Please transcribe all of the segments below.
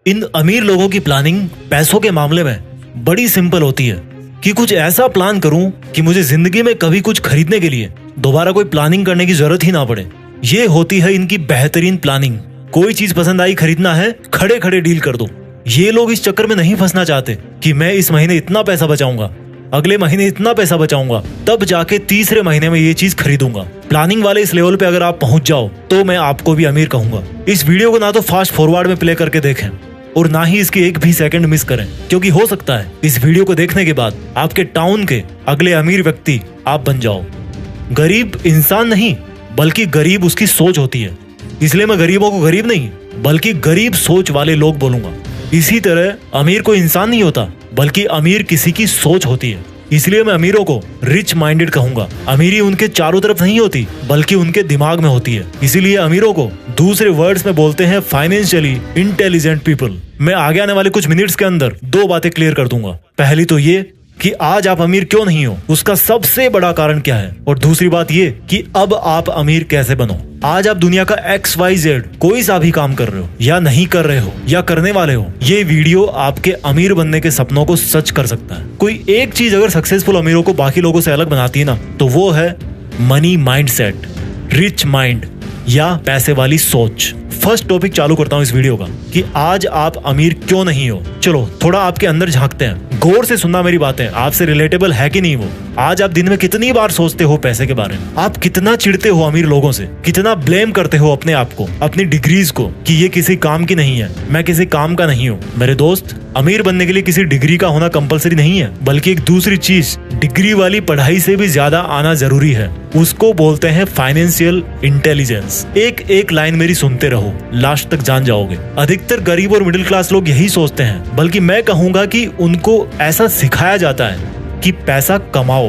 इन अमीर लोगों की प्लानिंग पैसों के मामले में बड़ी सिंपल होती है कि कुछ ऐसा प्लान करूं कि मुझे जिंदगी में कभी कुछ खरीदने के लिए दोबारा कोई प्लानिंग करने की जरूरत ही ना पड़े। ये होती है इनकी बेहतरीन प्लानिंग। कोई चीज पसंद आई, खरीदना है, खड़े खड़े डील कर दो। ये लोग इस चक्कर में नहीं फंसना चाहते कि मैं इस महीने इतना पैसा बचाऊंगा, अगले महीने इतना पैसा बचाऊंगा, तब जाके तीसरे महीने में ये चीज खरीदूंगा। प्लानिंग वाले इस लेवल पे अगर आप पहुंच जाओ तो मैं आपको भी अमीर कहूंगा। इस वीडियो को ना तो फास्ट फॉरवर्ड में प्ले करके देखें और ना ही इसकी एक भी सेकंड मिस करें, क्योंकि हो सकता है इस वीडियो को देखने के बाद आपके टाउन के अगले अमीर व्यक्ति आप बन जाओ। गरीब इंसान नहीं बल्कि गरीब उसकी सोच होती है, इसलिए मैं गरीबों को गरीब नहीं बल्कि गरीब सोच वाले लोग बोलूंगा। इसी तरह अमीर कोई इंसान नहीं होता बल्कि अमीर किसी की सोच होती है, इसलिए मैं अमीरों को रिच माइंडेड कहूंगा। अमीरी उनके चारों तरफ नहीं होती बल्कि उनके दिमाग में होती है, इसीलिए अमीरों को दूसरे वर्ड्स में बोलते हैं फाइनेंशियली इंटेलिजेंट पीपल। मैं आगे आने वाले कुछ मिनट्स के अंदर दो बातें क्लियर कर दूंगा। पहली तो ये कि आज आप अमीर क्यों नहीं हो, उसका सबसे बड़ा कारण क्या है, और दूसरी बात ये कि अब आप अमीर कैसे बनो। आज आप दुनिया का XYZ कोई सा भी काम कर रहे हो या नहीं कर रहे हो या करने वाले हो, ये वीडियो आपके अमीर बनने के सपनों को सच कर सकता है। कोई एक चीज अगर सक्सेसफुल अमीरों को बाकी लोगों से अलग बनाती है ना, तो वो है मनी माइंडसेट, रिच माइंड या पैसे वाली सोच। फर्स्ट टॉपिक चालू करता हूँ इस वीडियो का कि आज आप अमीर क्यों नहीं हो। चलो थोड़ा आपके अंदर झांकते हैं, गौर से सुनना मेरी बातें, आपसे रिलेटेबल है कि नहीं वो। आज आप दिन में कितनी बार सोचते हो पैसे के बारे में, आप कितना चिढ़ते हो अमीर लोगों से, कितना ब्लेम करते हो अपने आप को, अपनी डिग्रीज को कि ये किसी काम की नहीं है, मैं किसी काम का नहीं हूँ। मेरे दोस्त, अमीर बनने के लिए किसी डिग्री का होना कंपलसरी नहीं है, बल्कि एक दूसरी चीज डिग्री वाली पढ़ाई से भी ज्यादा आना जरूरी है। उसको बोलते हैं फाइनेंशियल इंटेलिजेंस। एक लाइन मेरी सुनते रहो, लास्ट तक जान जाओगे। अधिकतर गरीब और मिडिल क्लास लोग यही सोचते हैं, बल्कि मैं कहूंगा कि उनको ऐसा सिखाया जाता है कि पैसा कमाओ,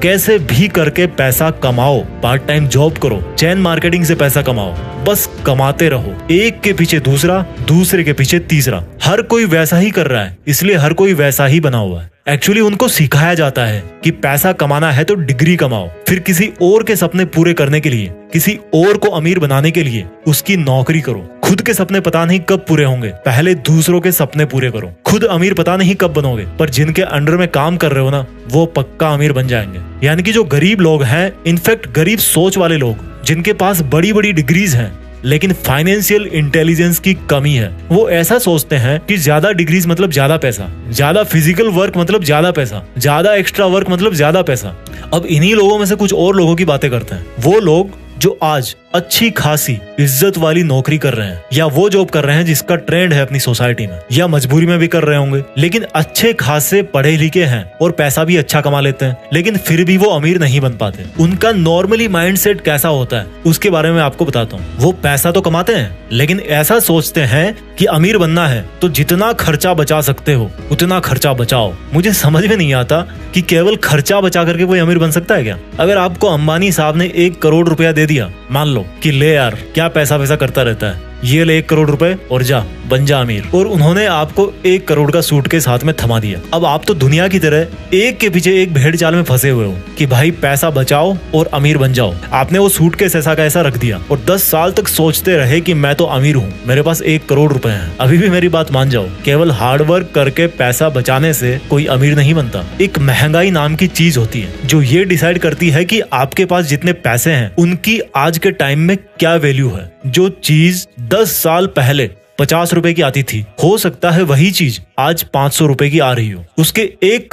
कैसे भी करके पैसा कमाओ, पार्ट टाइम जॉब करो, चेन मार्केटिंग से पैसा कमाओ, बस कमाते रहो। एक के पीछे दूसरा, दूसरे के पीछे तीसरा। हर कोई वैसा ही कर रहा है, इसलिए हर कोई वैसा ही बना हुआ है। एक्चुअली उनको सिखाया जाता है कि पैसा कमाना है तो डिग्री कमाओ, फिर किसी और के सपने पूरे करने के लिए, किसी और को अमीर बनाने के लिए उसकी नौकरी करो। खुद के सपने पता नहीं कब पूरे होंगे, पहले दूसरों के सपने पूरे करो। खुद अमीर पता नहीं कब बनोगे, पर जिनके अंडर में काम कर रहे हो ना, वो पक्का अमीर बन जाएंगे। यानी कि जो गरीब लोग हैं, इनफैक्ट गरीब सोच वाले लोग, जिनके पास बड़ी बड़ी डिग्रीज हैं लेकिन फाइनेंशियल इंटेलिजेंस की कमी है, वो ऐसा सोचते हैं कि ज्यादा डिग्रीज मतलब ज्यादा पैसा, ज्यादा फिजिकल वर्क मतलब ज्यादा पैसा, ज्यादा एक्स्ट्रा वर्क मतलब ज्यादा पैसा। अब इन्हीं लोगों में से कुछ और लोगों की बातें करते हैं, वो लोग जो आज अच्छी खासी इज्जत वाली नौकरी कर रहे हैं या वो जॉब कर रहे हैं जिसका ट्रेंड है अपनी सोसाइटी में, या मजबूरी में भी कर रहे होंगे, लेकिन अच्छे खासे पढ़े लिखे हैं और पैसा भी अच्छा कमा लेते हैं, लेकिन फिर भी वो अमीर नहीं बन पाते। उनका नॉर्मली माइंडसेट कैसा होता है उसके बारे में आपको बताता हूँ। वो पैसा तो कमाते हैं लेकिन ऐसा सोचते हैं कि अमीर बनना है तो जितना खर्चा बचा सकते हो उतना खर्चा बचाओ। मुझे समझ में नहीं आता कि केवल खर्चा बचा करके कोई अमीर बन सकता है क्या? अगर आपको अंबानी साहब ने 1 करोड़ रुपया दे दिया, मान लो कि ले यार क्या पैसा करता रहता है, ये ले 1 करोड़ रुपए और जा बन जा अमीर, और उन्होंने आपको 1 करोड़ का सूटकेस हाथ में थमा दिया। अब आप तो दुनिया की तरह एक के पीछे एक भेड़ चाल में फंसे हुए हो कि भाई पैसा बचाओ और अमीर बन जाओ। आपने वो सूटकेस ऐसा का ऐसा रख दिया और 10 साल तक सोचते रहे कि मैं तो अमीर हूँ, मेरे पास 1 करोड़ रुपए हैं। अभी भी मेरी बात मान जाओ, केवल हार्डवर्क करके पैसा बचाने से कोई अमीर नहीं बनता। एक महंगाई नाम की चीज होती है जो ये डिसाइड करती है कि आपके पास जितने पैसे हैं उनकी आज के टाइम में क्या वैल्यू है। जो चीज 10 साल पहले 50 रुपए की आती थी, हो सकता है वही चीज आज 500 रुपए की आ रही हो। उसके 1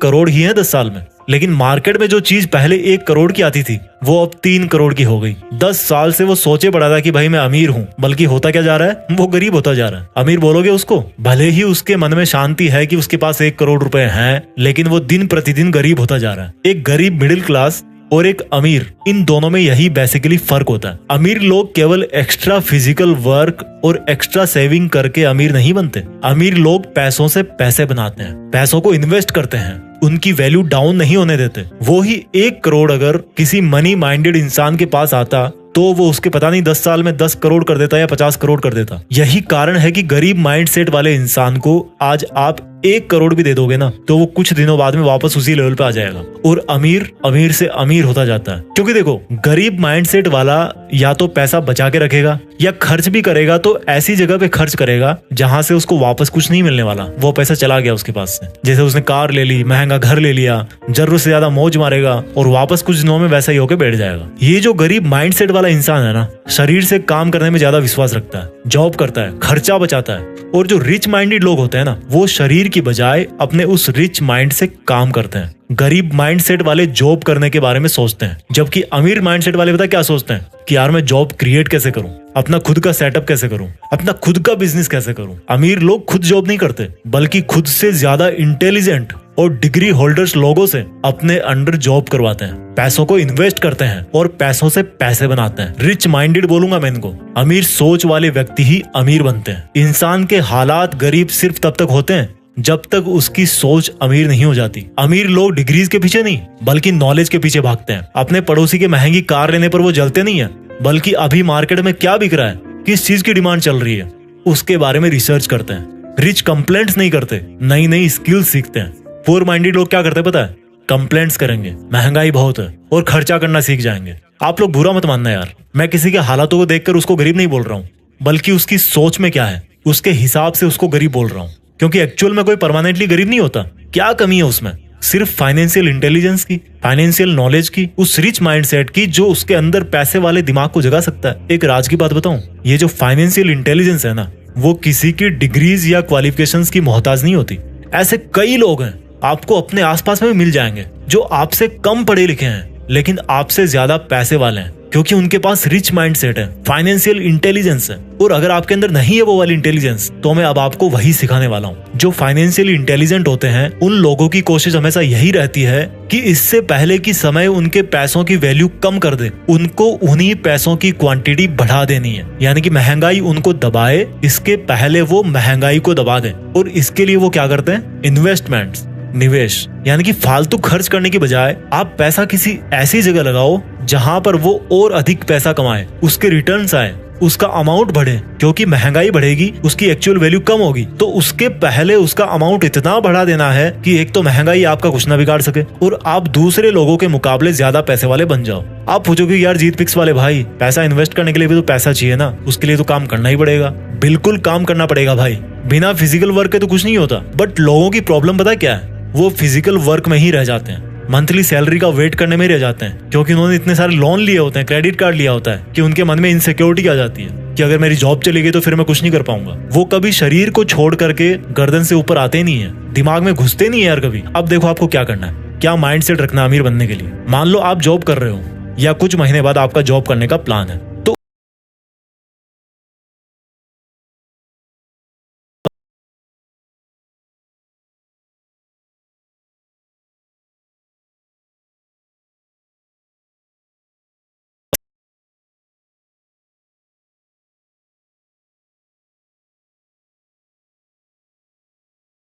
करोड़ ही है 10 साल में, लेकिन मार्केट में जो चीज पहले 1 करोड़ की आती थी वो अब 3 करोड़ की हो गई। 10 साल से वो सोचे पड़ा था कि भाई मैं अमीर हूँ, बल्कि होता क्या जा रहा है, वो गरीब होता जा रहा है। अमीर बोलोगे उसको, भले ही उसके मन में शांति है कि उसके पास 1 करोड़ रुपए हैं, लेकिन वो दिन प्रतिदिन गरीब होता जा रहा है। एक गरीब मिडिल क्लास और एक अमीर, इन दोनों में यही बेसिकली फर्क होता है। अमीर लोग केवल एक्स्ट्रा फिजिकल वर्क और एक्स्ट्रा सेविंग करके अमीर नहीं बनते। अमीर लोग पैसों से पैसे बनाते हैं, पैसों को इन्वेस्ट करते हैं, उनकी वैल्यू डाउन नहीं होने देते। वो ही 1 करोड़ अगर किसी मनी माइंडेड इंसान के पास आता तो वो उसके पता नहीं 10 साल में 10 करोड़ कर देता या 50 करोड़ कर देता। यही कारण है कि गरीब माइंडसेट वाले इंसान को आज आप 1 करोड़ भी दे दोगे ना तो वो कुछ दिनों बाद में वापस उसी लेवल पे आ जाएगा और अमीर अमीर से अमीर होता जाता है। क्योंकि देखो, गरीब माइंडसेट वाला या तो पैसा बचा के रखेगा या खर्च भी करेगा तो ऐसी जगह पे खर्च करेगा जहां से उसको वापस कुछ नहीं मिलने वाला, वो पैसा चला गया उसके पास से। जैसे उसने कार ले ली, महंगा घर ले लिया, जरूरत से ज्यादा मौज मारेगा और वापस कुछ दिनों में वैसा ही होकर बैठ जाएगा। ये जो गरीब माइंडसेट वाला इंसान है ना, शरीर से काम करने में ज्यादा विश्वास रखता है, जॉब करता है, खर्चा बचाता है। और जो रिच माइंडेड लोग होते हैं ना, वो शरीर की बजाय अपने उस रिच माइंड से काम करते हैं। गरीब माइंडसेट वाले जॉब करने के बारे में सोचते हैं, जबकि अमीर माइंडसेट वाले पता क्या सोचते हैं कि यार मैं जॉब क्रिएट कैसे करूं, अपना खुद का सेटअप कैसे करूं, अपना खुद का बिजनेस कैसे करूं। अमीर लोग खुद जॉब नहीं करते, बल्कि खुद से ज्यादा इंटेलिजेंट और डिग्री होल्डर्स लोगों से अपने अंडर जॉब करवाते हैं, पैसों को इन्वेस्ट करते हैं और पैसों से पैसे बनाते हैं। रिच माइंडेड बोलूंगा मैं इनको। अमीर सोच वाले व्यक्ति ही अमीर बनते हैं। इंसान के हालात गरीब सिर्फ तब तक होते हैं जब तक उसकी सोच अमीर नहीं हो जाती। अमीर लोग डिग्रीज के पीछे नहीं बल्कि नॉलेज के पीछे भागते हैं। अपने पड़ोसी के महंगी कार लेने पर वो जलते नहीं है, बल्कि अभी मार्केट में क्या बिक रहा है, किस चीज की डिमांड चल रही है, उसके बारे में रिसर्च करते हैं। रिच कंप्लेंट्स नहीं करते, नई नई स्किल्स सीखते हैं। पुअर माइंडेड लोग क्या करते हैं पता है? कंप्लेंट्स करेंगे, महंगाई बहुत है और खर्चा करना सीख जाएंगे। आप लोग बुरा मत मानना यार, मैं किसी के हालातों को देखकर उसको गरीब नहीं बोल रहा हूँ, बल्कि उसकी सोच में क्या है उसके हिसाब से उसको गरीब बोल रहा हूँ। क्योंकि एक्चुअल में कोई परमानेंटली गरीब नहीं होता। क्या कमी है उसमें? सिर्फ फाइनेंशियल इंटेलिजेंस की, फाइनेंशियल नॉलेज की, उस रिच माइंडसेट की जो उसके अंदर पैसे वाले दिमाग को जगा सकता है। एक राज की बात बताऊं, ये जो फाइनेंशियल इंटेलिजेंस है ना, वो किसी की डिग्रीज या क्वालिफिकेशंस की मोहताज नहीं होती। ऐसे कई लोग हैं, आपको अपने आसपास में मिल जाएंगे, जो आपसे कम पढ़े लिखे हैं लेकिन आपसे ज्यादा पैसे वाले हैं, क्योंकि उनके पास रिच माइंडसेट है, फाइनेंशियल इंटेलिजेंस है। और अगर आपके अंदर नहीं है वो वाली इंटेलिजेंस, तो मैं अब आपको वही सिखाने वाला हूँ। जो फाइनेंशियली इंटेलिजेंट होते हैं, उन लोगों की कोशिश हमेशा यही रहती है कि इससे पहले कि समय उनके पैसों की वैल्यू कम कर दे, उनको उन्हीं पैसों की क्वांटिटी बढ़ा देनी है। यानी कि महंगाई उनको दबाए, इसके पहले वो महंगाई को दबा दे। और इसके लिए वो क्या करते हैं? इन्वेस्टमेंट्स, निवेश। यानी कि फालतू खर्च करने की बजाय आप पैसा किसी ऐसी जगह लगाओ जहां पर वो और अधिक पैसा कमाए, उसके रिटर्न्स आए, उसका अमाउंट बढ़े। क्योंकि महंगाई बढ़ेगी, उसकी एक्चुअल वैल्यू कम होगी, तो उसके पहले उसका अमाउंट इतना बढ़ा देना है कि एक तो महंगाई आपका कुछ ना बिगाड़ सके और आप दूसरे लोगों के मुकाबले ज्यादा पैसे वाले बन जाओ। आप पूछोगे यार जीत पिक्स वाले भाई, पैसा इन्वेस्ट करने के लिए भी तो पैसा चाहिए ना, उसके लिए तो काम करना ही पड़ेगा। बिल्कुल काम करना पड़ेगा भाई, बिना फिजिकल वर्क के तो कुछ नहीं होता। बट लोगों की प्रॉब्लम पता क्या है? वो फिजिकल वर्क में ही रह जाते हैं, मंथली सैलरी का वेट करने में रह जाते हैं, क्योंकि उन्होंने इतने सारे लोन लिए होते हैं, क्रेडिट कार्ड लिया होता है, कि उनके मन में इनसिक्योरिटी आ जाती है कि अगर मेरी जॉब चली गई तो फिर मैं कुछ नहीं कर पाऊंगा। वो कभी शरीर को छोड़ करके गर्दन से ऊपर आते नहीं है, दिमाग में घुसते नहीं है यार कभी। अब देखो आपको क्या करना है, क्या माइंडसेट रखना अमीर बनने के लिए। मान लो आप जॉब कर रहे हो या कुछ महीने बाद आपका जॉब करने का प्लान है, तो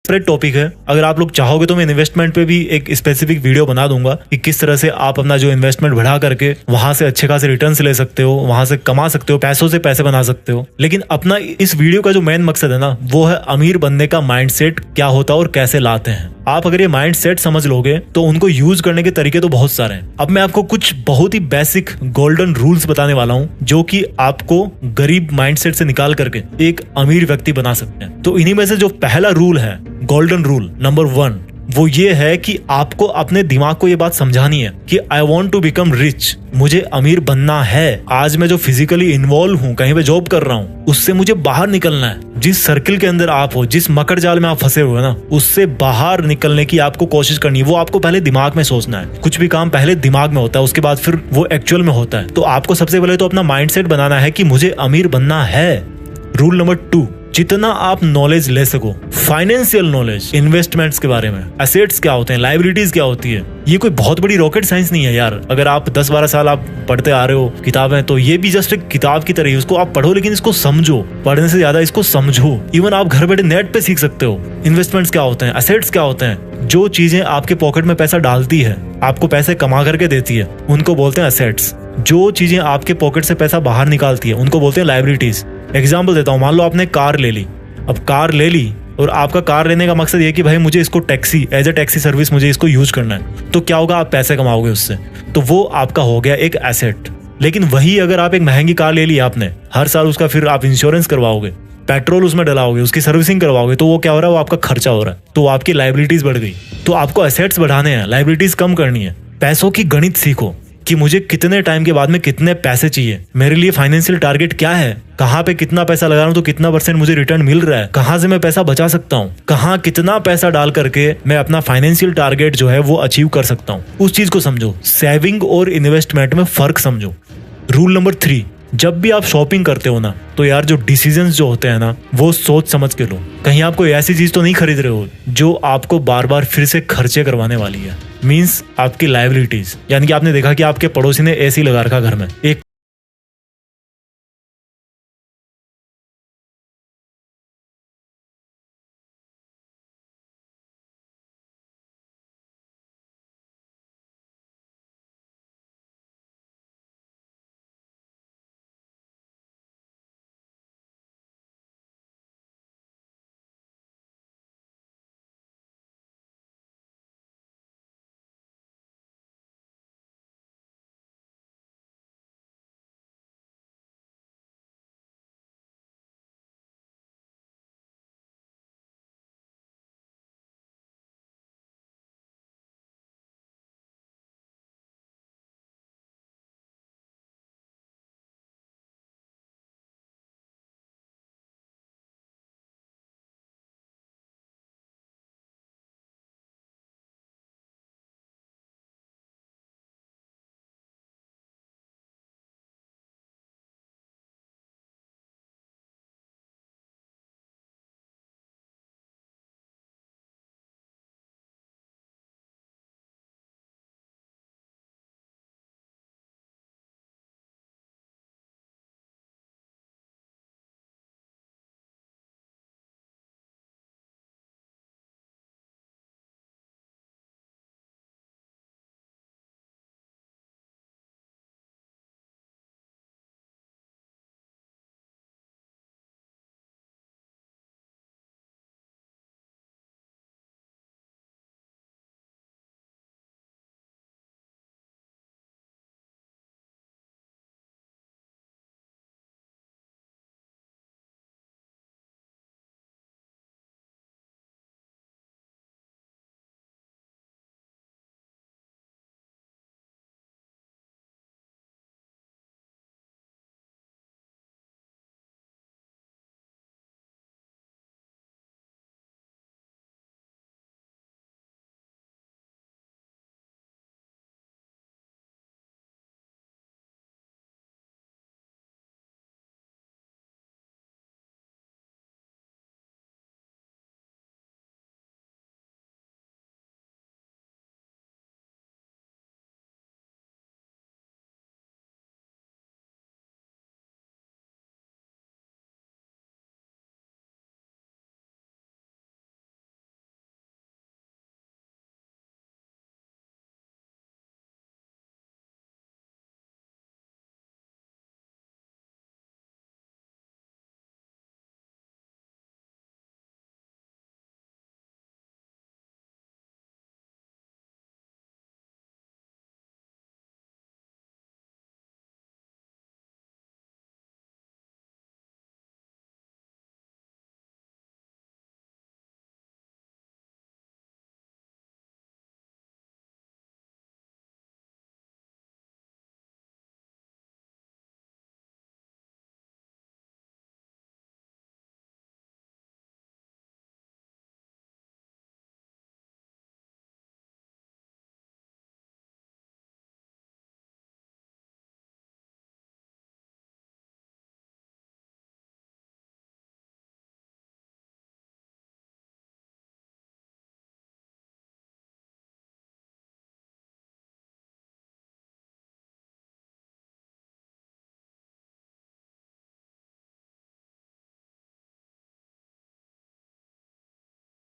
सेपरेट टॉपिक है। अगर आप लोग चाहोगे तो मैं इन्वेस्टमेंट पे भी एक स्पेसिफिक वीडियो बना दूंगा कि किस तरह से आप अपना जो इन्वेस्टमेंट बढ़ा करके वहां से अच्छे खासे रिटर्न्स ले सकते हो, वहां से कमा सकते हो, पैसों से पैसे बना सकते हो। लेकिन अपना इस वीडियो का जो मेन मकसद है ना, वो है अमीर बनने का माइंडसेट क्या होता है और कैसे लाते हैं। आप अगर ये माइंडसेट समझ लोगे तो उनको यूज करने के तरीके तो बहुत सारे हैं। अब मैं आपको कुछ बहुत ही बेसिक गोल्डन रूल्स बताने वाला हूँ, जो कि आपको गरीब माइंडसेट से निकाल करके एक अमीर व्यक्ति बना सकते हैं। तो इन्हीं में से जो पहला रूल है, गोल्डन रूल नंबर 1, वो ये है कि आपको अपने दिमाग को ये बात समझानी है कि I want to become rich, मुझे अमीर बनना है। आज मैं जो फिजिकली इन्वॉल्व हूँ, कहीं पे जॉब कर रहा हूँ, उससे मुझे बाहर निकलना है। जिस सर्किल के अंदर आप हो, जिस मकर जाल में आप फंसे हुए ना, उससे बाहर निकलने की आपको कोशिश करनी है। वो आपको पहले दिमाग में सोचना है। कुछ भी काम पहले दिमाग में होता है, उसके बाद फिर वो एक्चुअल में होता है। तो आपको सबसे पहले तो अपना माइंडसेट बनाना है कि मुझे अमीर बनना है। रूल नंबर 2, जितना आप नॉलेज ले सको, फाइनेंशियल नॉलेज, इन्वेस्टमेंट्स के बारे में, एसेट्स क्या होते हैं, लाइबिलिटीज क्या होती है, ये कोई बहुत बड़ी रॉकेट साइंस नहीं है यार। अगर आप 10-12 साल आप पढ़ते आ रहे हो किताबें, तो ये भी जस्ट एक किताब की तरह ही, उसको आप पढ़ो लेकिन इसको समझो। पढ़ने से ज्यादा इसको समझो। इवन आप घर बैठे नेट पे सीख सकते हो इन्वेस्टमेंट्स क्या होते हैं, एसेट्स क्या होते हैं। जो चीजें आपके पॉकेट में पैसा डालती है, आपको पैसे कमा करके देती है, उनको बोलते हैं एसेट्स। जो चीजें आपके पॉकेट से पैसा बाहर निकालती है, उनको बोलते हैं लाइबिलिटीज। एग्जाम्पल देता हूँ, मान लो आपने कार ले ली। अब कार ले ली और आपका कार लेने का मकसद ये कि भाई मुझे इसको taxi as a taxi service मुझे इसको यूज करना है, तो क्या होगा, आप पैसे कमाओगे उससे, तो वो आपका हो गया एक एसेट। लेकिन वही अगर आप एक महंगी कार ले ली आपने, हर साल उसका फिर आप इंश्योरेंस करवाओगे, पेट्रोल उसमें डलाओगे, उसकी सर्विसिंग करवाओगे, तो वो क्या हो रहा है, वो आपका खर्चा हो रहा है, तो आपकी लाइबिलिटीज बढ़ गई। तो आपको एसेट्स बढ़ाने हैं, लाइबिलिटीज कम करनी है। पैसों की गणित सीखो कि मुझे कितने टाइम के बाद में कितने पैसे चाहिए, मेरे लिए फाइनेंशियल टारगेट क्या है, कहाँ पे कितना पैसा लगा रहा हूँ तो कितना % मुझे रिटर्न मिल रहा है, कहाँ से मैं पैसा बचा सकता हूँ, कहाँ कितना पैसा डाल करके मैं अपना फाइनेंशियल टारगेट जो है वो अचीव कर सकता हूँ। उस चीज को समझो, सेविंग और इन्वेस्टमेंट में फर्क समझो। रूल नंबर 3, जब भी आप शॉपिंग करते हो ना, तो यार जो डिसीजंस जो होते हैं ना, वो सोच समझ के लो। कहीं आप कोई ऐसी चीज तो नहीं खरीद रहे हो जो आपको बार बार फिर से खर्चे करवाने वाली है। मींस आपकी लायबिलिटीज, यानी कि आपने देखा कि आपके पड़ोसी ने एसी लगा रखा घर में, एक